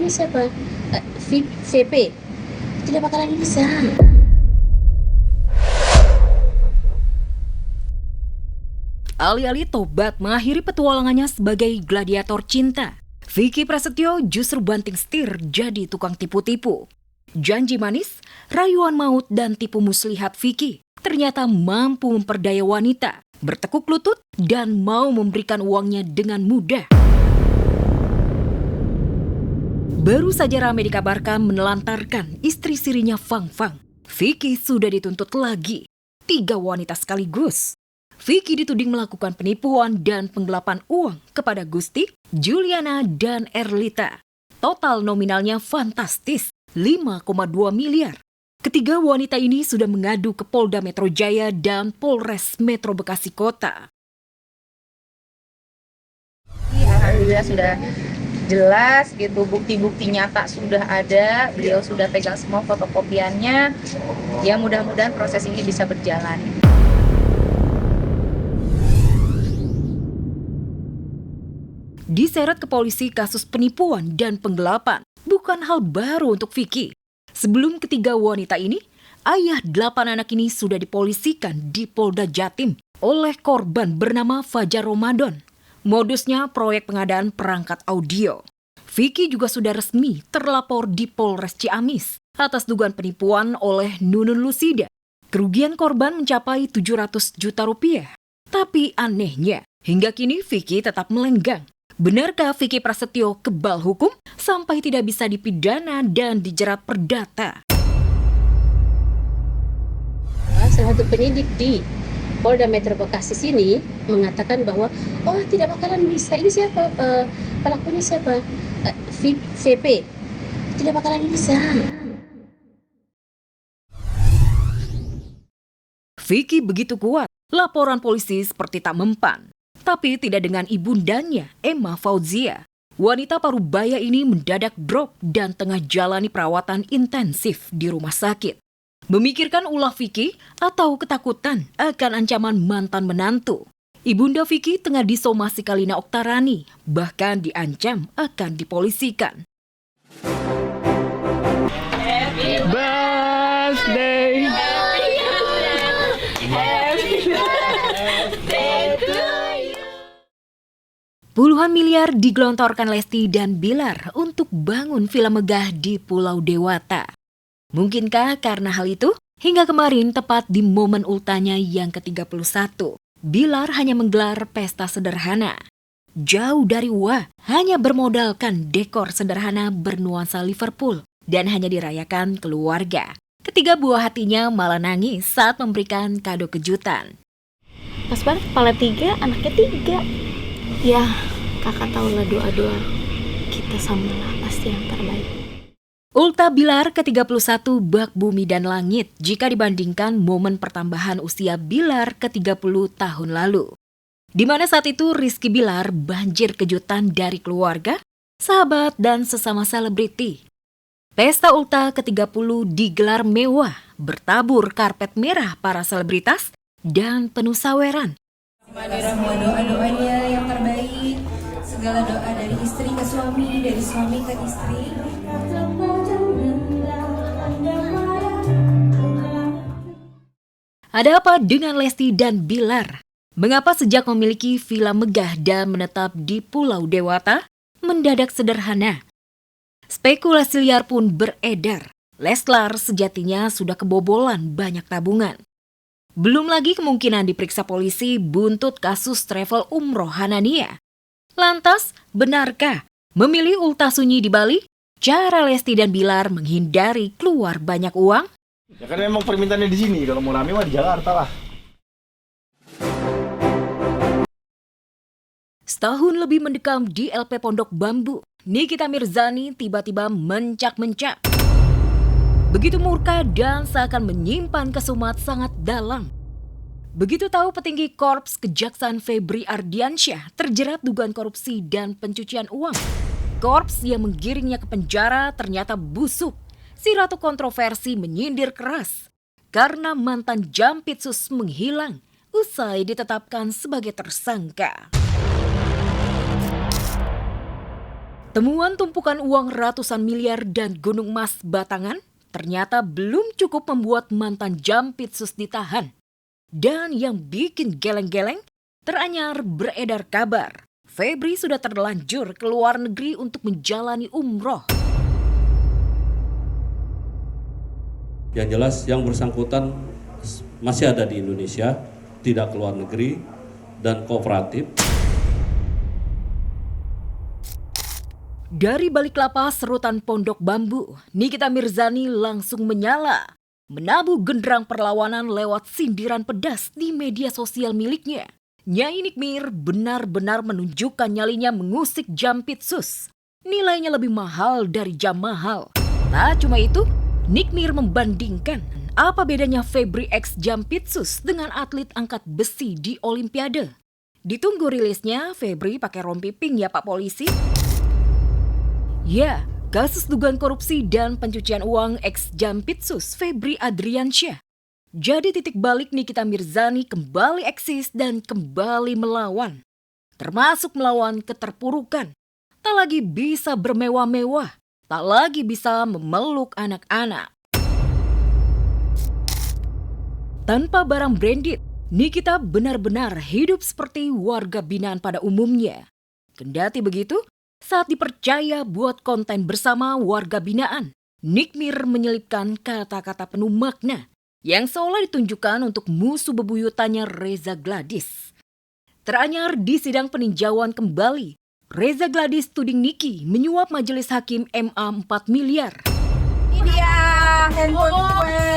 pelakunya siapa? VP tidak bakalan bisa. Alih-alih tobat mengakhiri petualangannya sebagai gladiator cinta, Vicky Prasetyo justru banting setir jadi tukang tipu-tipu. Janji manis, rayuan maut dan tipu muslihat Vicky ternyata mampu memperdaya wanita, bertekuk lutut dan mau memberikan uangnya dengan mudah. Baru saja ramai dikabarkan menelantarkan istri sirinya Fang Fang. Vicky sudah dituntut lagi, 3 wanita sekaligus. Vicky dituding melakukan penipuan dan penggelapan uang kepada Gusti, Juliana, dan Erlita. Total nominalnya fantastis, 5,2 miliar. Ketiga wanita ini sudah mengadu ke Polda Metro Jaya dan Polres Metro Bekasi Kota. Alhamdulillah sudah jelas gitu, bukti-bukti nyata sudah ada, beliau sudah pegang semua fotokopiannya. Ya mudah-mudahan proses ini bisa berjalan. Diseret ke polisi kasus penipuan dan penggelapan bukan hal baru untuk Vicky. Sebelum ketiga wanita ini, ayah 8 anak ini sudah dipolisikan di Polda Jatim oleh korban bernama Fajar Ramadan. Modusnya proyek pengadaan perangkat audio. Vicky juga sudah resmi terlapor di Polres Ciamis atas dugaan penipuan oleh Nunun Lusida. Kerugian korban mencapai 700 juta rupiah. Tapi anehnya, hingga kini Vicky tetap melenggang. Benarkah Vicky Prasetyo kebal hukum sampai tidak bisa dipidana dan dijerat perdata? Salah satu penyidik di Polda Metro Bekasi sini mengatakan bahwa tidak bakalan bisa. Ini siapa? Pelakunya siapa? VP tidak bakalan bisa. Vicky begitu kuat, laporan polisi seperti tak mempan. Tapi tidak dengan ibundanya, Emma Fauzia. Wanita parubaya ini mendadak drop dan tengah jalani perawatan intensif di rumah sakit. Memikirkan ulah Vicky atau ketakutan akan ancaman mantan menantu. Ibunda Vicky tengah disomasi Kalina Oktarani, bahkan diancam akan dipolisikan. Happy birthday. Puluhan miliar digelontorkan Lesti dan Bilar untuk bangun villa megah di Pulau Dewata. Mungkinkah karena hal itu, hingga kemarin tepat di momen ultanya yang ke-31, Bilar hanya menggelar pesta sederhana. Jauh dari wah, hanya bermodalkan dekor sederhana bernuansa Liverpool dan hanya dirayakan keluarga. Ketiga buah hatinya malah nangis saat memberikan kado kejutan. Pas banget kepala 3, anaknya 3. Ya, kakak tahulah doa-doa kita samalah pasti yang terbaik. Ulta Bilar ke-31 bak bumi dan langit jika dibandingkan momen pertambahan usia Bilar ke-30 tahun lalu. Di mana saat itu Rizky Bilar banjir kejutan dari keluarga, sahabat, dan sesama selebriti. Pesta Ulta ke-30 digelar mewah, bertabur karpet merah para selebritas, dan penuh saweran. Semua doa-doanya yang terbaik, segala doa dari istri ke suami, dari suami ke istri. Ada apa dengan Lesti dan Bilar? Mengapa sejak memiliki villa megah dan menetap di Pulau Dewata, mendadak sederhana? Spekulasi liar pun beredar. Leslar sejatinya sudah kebobolan banyak tabungan. Belum lagi kemungkinan diperiksa polisi buntut kasus travel umroh Hanania. Lantas, benarkah memilih ulta sunyi di Bali? Cara Lesti dan Bilar menghindari keluar banyak uang? Ya kan memang permintaannya di sini, kalau mau rame mah di Jakarta lah. Setahun lebih mendekam di LP Pondok Bambu, Nikita Mirzani tiba-tiba mencak-mencak. Begitu murka dan seakan menyimpan kesumat sangat dalam. Begitu tahu petinggi Korps Kejaksaan Febri Ardiansyah terjerat dugaan korupsi dan pencucian uang. Korps yang menggiringnya ke penjara ternyata busuk. Si ratu kontroversi menyindir keras karena mantan Jampitsus menghilang usai ditetapkan sebagai tersangka. Temuan tumpukan uang ratusan miliar dan gunung emas batangan ternyata belum cukup membuat mantan Jampitsus ditahan. Dan yang bikin geleng-geleng, teranyar beredar kabar Febri sudah terlanjur ke luar negeri untuk menjalani umroh. Yang jelas yang bersangkutan masih ada di Indonesia, tidak ke luar negeri dan kooperatif. Dari balik lapas Rutan Pondok Bambu, Nikita Mirzani langsung menyala, menabuh genderang perlawanan lewat sindiran pedas di media sosial miliknya. Nyai Nikmir benar-benar menunjukkan nyalinya mengusik Jampitsus. Nilainya lebih mahal dari jam mahal. Tak cuma itu, Nikmir membandingkan apa bedanya Febri X Jampitsus dengan atlet angkat besi di Olimpiade. Ditunggu rilisnya, Febri pakai rompi pink ya Pak Polisi. Ya, kasus dugaan korupsi dan pencucian uang ex Jampitsus Febri Adriansyah. Jadi titik balik Nikita Mirzani kembali eksis dan kembali melawan. Termasuk melawan keterpurukan. Tak lagi bisa bermewah-mewah. Tak lagi bisa memeluk anak-anak. Tanpa barang branded, Nikita benar-benar hidup seperti warga binaan pada umumnya. Kendati begitu, saat dipercaya buat konten bersama warga binaan, Nikmir menyelipkan kata-kata penuh makna yang seolah ditunjukkan untuk musuh bebuyutannya Reza Gladys. Teranyar di sidang peninjauan kembali, Reza Gladys tuding Niki menyuap majelis hakim MA 4 miliar. Ini dia handphone gue,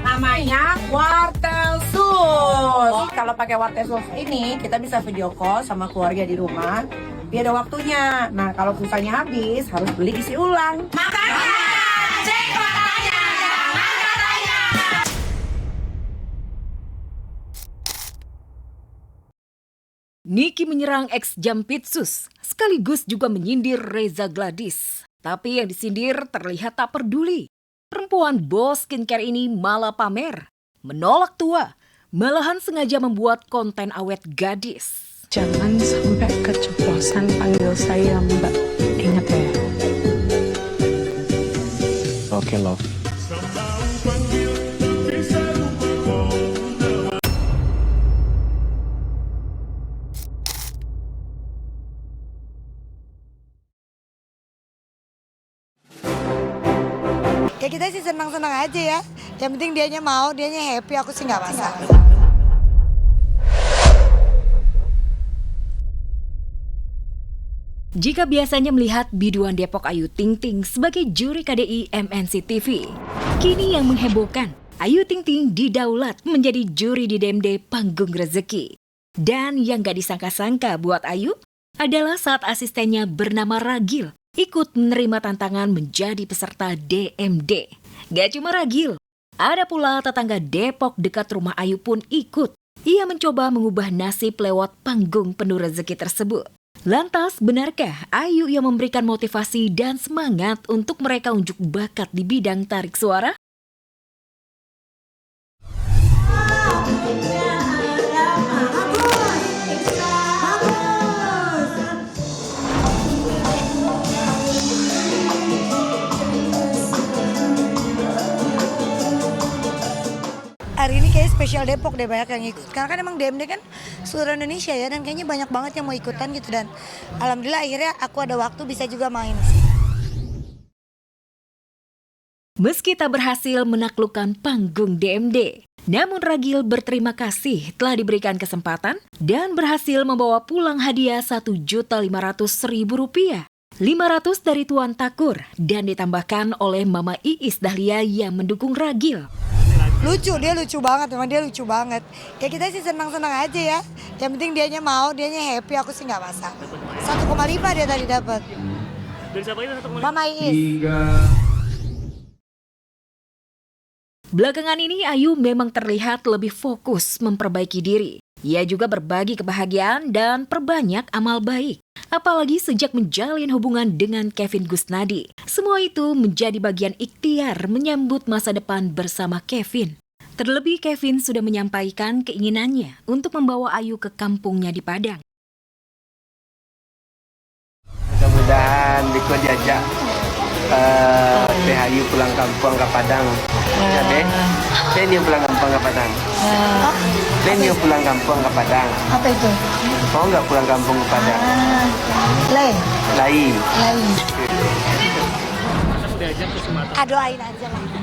namanya Wartel Sus. Kalau pakai Wartel Sus ini kita bisa video call sama keluarga di rumah. Dia ada waktunya. Nah, kalau pulsanya habis, harus beli isi ulang. Makanya, cek makanya, jangan katanya. Niki menyerang ex Jampitsus, sekaligus juga menyindir Reza Gladys. Tapi yang disindir terlihat tak peduli. Perempuan bos skincare ini malah pamer, menolak tua, malahan sengaja membuat konten awet gadis. Jangan sampai keceplosan panggil saya Mbak. Ingat ya. Oke, love. Ya kita sih senang-senang aja ya. Yang penting dianya mau, dianya happy, aku sih nggak masalah. Jika biasanya melihat biduan Depok Ayu Ting Ting sebagai juri KDI MNC TV, kini yang menghebohkan, Ayu Ting Ting didaulat menjadi juri di DMD Panggung Rezeki. Dan yang gak disangka-sangka buat Ayu adalah saat asistennya bernama Ragil ikut menerima tantangan menjadi peserta DMD. Gak cuma Ragil, ada pula tetangga Depok dekat rumah Ayu pun ikut. Ia mencoba mengubah nasib lewat panggung penuh rezeki tersebut. Lantas, benarkah Ayu yang memberikan motivasi dan semangat untuk mereka unjuk bakat di bidang tarik suara? Hari ini kayak spesial Depok deh, banyak yang ikut. Karena kan emang DMD kan seluruh Indonesia ya, dan kayaknya banyak banget yang mau ikutan gitu. Dan alhamdulillah akhirnya aku ada waktu bisa juga main. Meski tak berhasil menaklukkan panggung DMD, namun Ragil berterima kasih telah diberikan kesempatan dan berhasil membawa pulang hadiah Rp1.500.000. 500 dari Tuan Takur dan ditambahkan oleh Mama Iis Dahlia yang mendukung Ragil. Lucu, dia lucu banget, memang dia lucu banget. Ya kita sih senang-senang aja ya. Yang penting dianya mau, dianya happy, aku sih nggak masalah. 1,5 dia tadi dapat. Dari siapa itu 1,5? Mama Iis. Belakangan ini Ayu memang terlihat lebih fokus memperbaiki diri. Ia juga berbagi kebahagiaan dan perbanyak amal baik. Apalagi sejak menjalin hubungan dengan Kevin Gusnadi. Semua itu menjadi bagian ikhtiar menyambut masa depan bersama Kevin. Terlebih Kevin sudah menyampaikan keinginannya untuk membawa Ayu ke kampungnya di Padang. Mudah-mudahan di ikut diajak THU pulang kampung ke Padang. Ya deh. Benio pulang kampung ke Padang. Benio pulang kampung ke Padang. Apa itu? Mau nggak pulang kampung ke Padang? Lai. Lain. Diajak ke Sumatera. Doain aja lah.